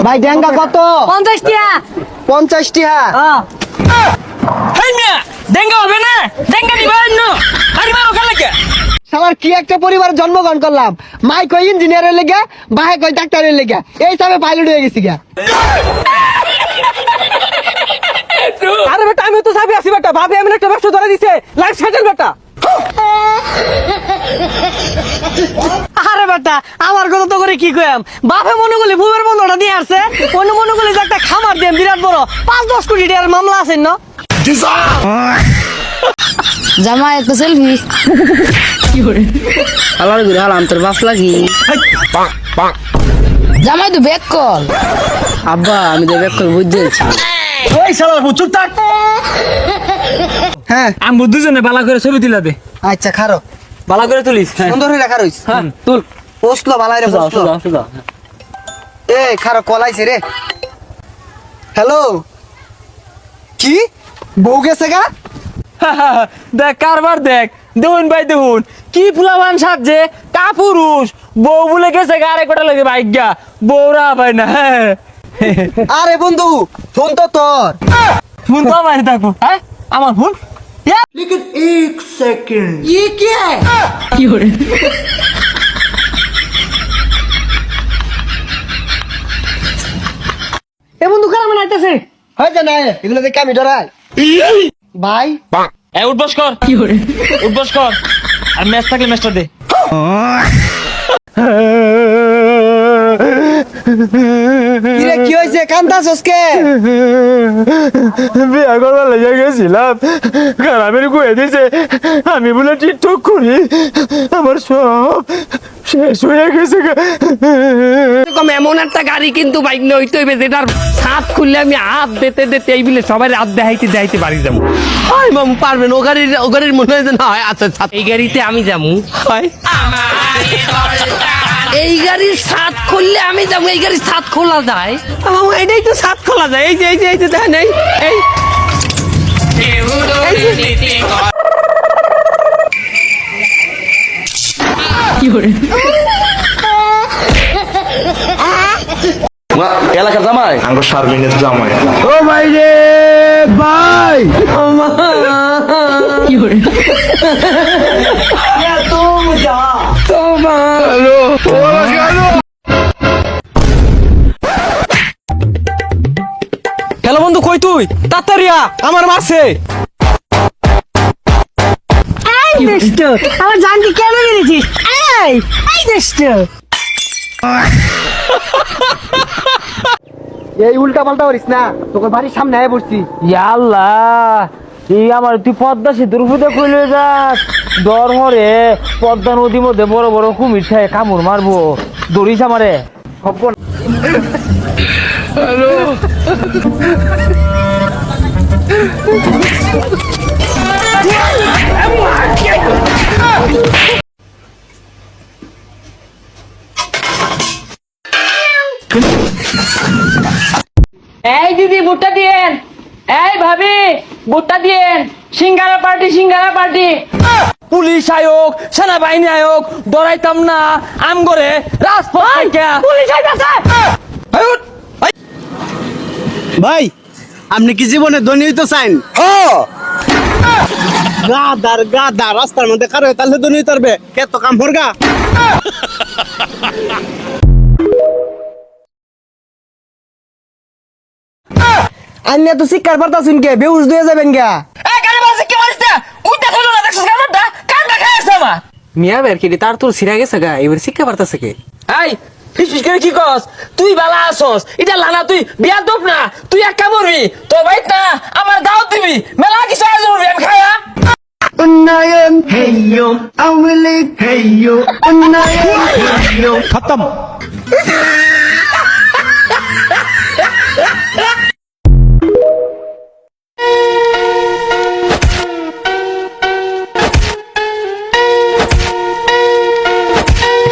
ভাই ডেঙ্গা কত? 50 টাকা। 50 টাকা। হেই মিয়া ডেঙ্গা হবে না, ডেঙ্গা দিবেন না। আরে মারো কেন লাগে? শালার কি একটা পরিবার জন্মগ্রহণ করলাম, মাই কই ইঞ্জিনিয়ারের লেগে, ভাই কই ডাক্তারের লেগে, এই হিসাবে পাইলট হয়ে গেছি গা। আরে বেটা আমি তো সাবি আছি বেটা, ভাবি আমি একটা ব্যবসা ধরে দিছে, লাইফ সেটেল বেটা। আরে বেটা আমার কথা তো করে কি কইম, বাপে মনে করলে বুবের বন্ধটা দিয়ে আসছে, অন্য মনে করলে যে একটা খামার দিয়ে বিরাট বড় 5-10 কোটি টাকার মামলা আছে না। জামাই একটা সেলফি কি করে আলার ঘুরে হালাম তোর বাপ লাগি জামাই তো ব্যাক কল আব্বা আমি তো ব্যাক কল বুঝতেছি ওই শালার চুপ থাক। হ্যাঁ আমি দুজনে বালা করে ছবি তুলা দে। আচ্ছা খারো, বালা করে তুলিস। সুন্দর হয়ে রাখা রইছ। হ্যাঁ তুল। পোস্টলো বালাই রে পোস্টলো। এ খারো কলাইছে রে। হ্যালো, কি বউ গেছে গা? দেখ কারবার দেখ, দেখুন ভাই দেখুন কি ফুলাবান সাজছে, কাপুরুষ বউ বলে গেছে গা, আরেক কটা লাগে ভাগ্যা বউরা ভাই না। আরে বন্ধু ফোন তো তোর। ফোন তো আমার থাকবো। হ্যাঁ আমার ফোন। लेकिन एक सेकंड ये क्या है? কি করে এ বন্ধু কারা মানে আইতাছে? হয়তো না এগুলো দেখে আমি ডরাই ভাই। উঠবস কর, কি করে উঠবস কর, আর ম্যাচ থাকলে ম্যাচটা দে। কিরে কি হইছে, কান্দাছস কে? বিয়া করবার লেগে গেছিলাম, গ্রামের কয়ে দিছে আমি বলে টিকটক করি, আমার সব শেষ হয়ে গেছে। এরকম এমন একটা গাড়ি কিন্তু বাইক নইতে হইবে যেটার ছাদ খুললে আমি হাত দিতে দিতে এই বিলে সবাই হাত দেখাইতে বাড়ি যাবো। হয় মামু পারবেন, ও গাড়ির মনে হয় যে না হয় আচ্ছা ছাদ, এই গাড়িতে আমি যাবো। হয় এই গাড়ির ছাদ খুললে আমি যাবো, এই গাড়ির ছাদ খোলা যায়। মামু এটাই তো ছাদ খোলা যায়, এই যে দেখেন এই কি করে এলাকার জামাই আমার শারমিনের জামাই। ও ভাই রে ভাই, কি করে হ্যালো বন্ধু কই তুই? তাড়াতাড়িয়া আমার মারছে। আমার জানটি কেন মেরেছিস? এই দেশটা এই উল্টা পাল্টা করিস না, তোর বাড়ির সামনে আয় পড়ছি। আল্লাহ এই আমার তুই পদ্মা সেতুর উপরে কইলে যাস, ডর হরে পদ্মা নদীর মধ্যে বড় বড় কুমির খায় কামড় মারবো, দৌড়িস আমারে। এই দিদি ভুট্টা দিয়েন, এই ভাবি ভুট্টা দিয়েন, সিঙ্গারা পার্টি। পুলিশ আয়োগ, সেনাবাহিনী আয়োগ, ডরাইতাম না আম করে রাজপথ পুলিশ আইতাছে। ভাই আপনি কি জীবনে ধনী হইতে চান? গাদার রাস্তার মধ্যে কারো তাহলে ধনী হইতে পারবে, কত কাম হরগা। আন্যা তো শিক্ষার বার্তা শুনকে বেউস দিয়ে যাবেন গা। মিয়া বের কি তার তোর সিরা গেছে গা, এবার শিক্ষা পারতাছে কে? এই ফিসফিস করে কি কস? তুই বালা আসস, এটা লানা তুই বিয়া দোপ না, তুই একা মরবি, তোর বাইত না আমার দাওয়াত দিবি, মেলা কিছু আয়োজন করবি, আমি খায়া। উন্নয়ন হেইয়ো আওয়ামী লীগ হেইয়ো, উন্নয়ন হেইয়ো খতম।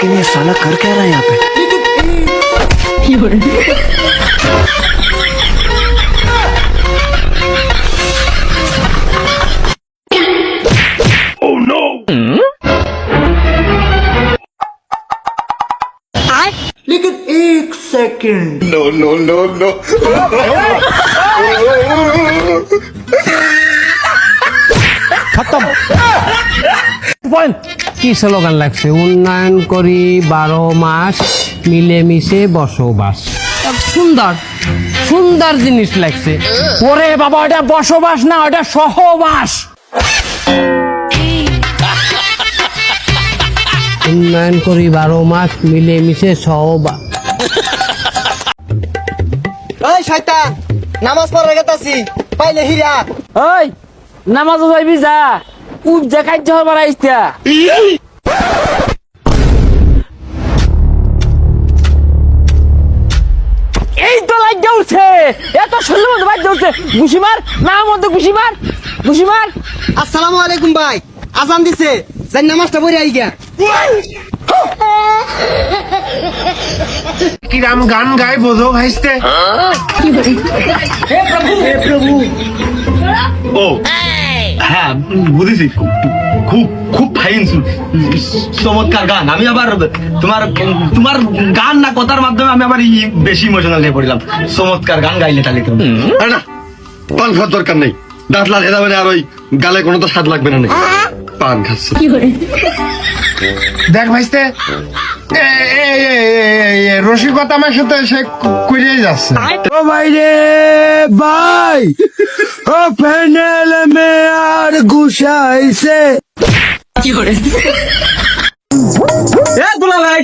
लेकिन ये साला कर क्या रहा है यहाँ पे? কি করে लेकिन एक কি স্লোগান লাগছে? উন্নয়ন করি 12 মাস মিলেমিশে বসবাস। সুন্দর সুন্দর জিনিস লাগছে। ওরে বাবা, ওটা বসবাস না, ওটা সহবাস। উন্নয়ন করি 12 মাস মিলেমিশে সহবাস। ওই শয়তান, নামাজ পড়ে গেতাছি, পাইলে হিরা। ওই নামাজ যাইবি যা, উপ যা কাজ হবার আইস্তা। এই তো লাগ উঠছে, এত শরীরের মধ্যে বাজ উঠছে। ঘুষিমার না, মধ্যে ঘুষিমার, ঘুষিমার। আসসালামু আলাইকুম ভাই, আজান দিছে, যাই নামাজটা পড়ে আই গিয়া। কিরাম গান গায় বোঝো ভাইস্তে? ও হ্যাঁ, বুঝেছি। খুব খুব ফাইন, চমৎকার গান। আমি আবার তোমার তোমার গান না কথার মাধ্যমে আমি আবার বেশি ইমোশনাল হয়ে পড়লাম। চমৎকার গান গাইলে তাহলে তুমি। আরে না, পান খাওয়ার দরকার নেই। দাঁত লাল হেদাবে না, আর ওই গালে কোনো তো স্বাদ লাগবে না নাকি? পান খাচ্ছে। দেখ ভাইস্তে, রসিকতা আমার সাথে সে করিয়ে যাচ্ছে। ও ভাই রে ভাই, ও প্যানেল মে আর ঘুষাইছে। এ দুলা ভাই,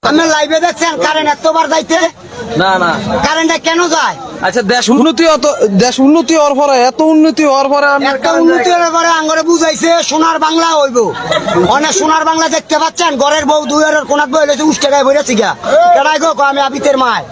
আমরা লাইভে দেখছেন কারেন্ট এতবার যাইতে? না না, কারেন্টটা কেন যায়? আচ্ছা দেশ উন্নতি হওয়ার পরে, এত উন্নতি হওয়ার পরে একটা উন্নতি হওয়ার পরে আঙ্গরে বুঝাইছে সোনার বাংলা হইব। অনেক সোনার বাংলা দেখতে পাচ্ছেন, ঘরের বউ দুয়ারের কোনাক বই হইলেছে, উষ্টেগায় বইরেছি গা। কেনাই গো, আমি আবিতের মায়।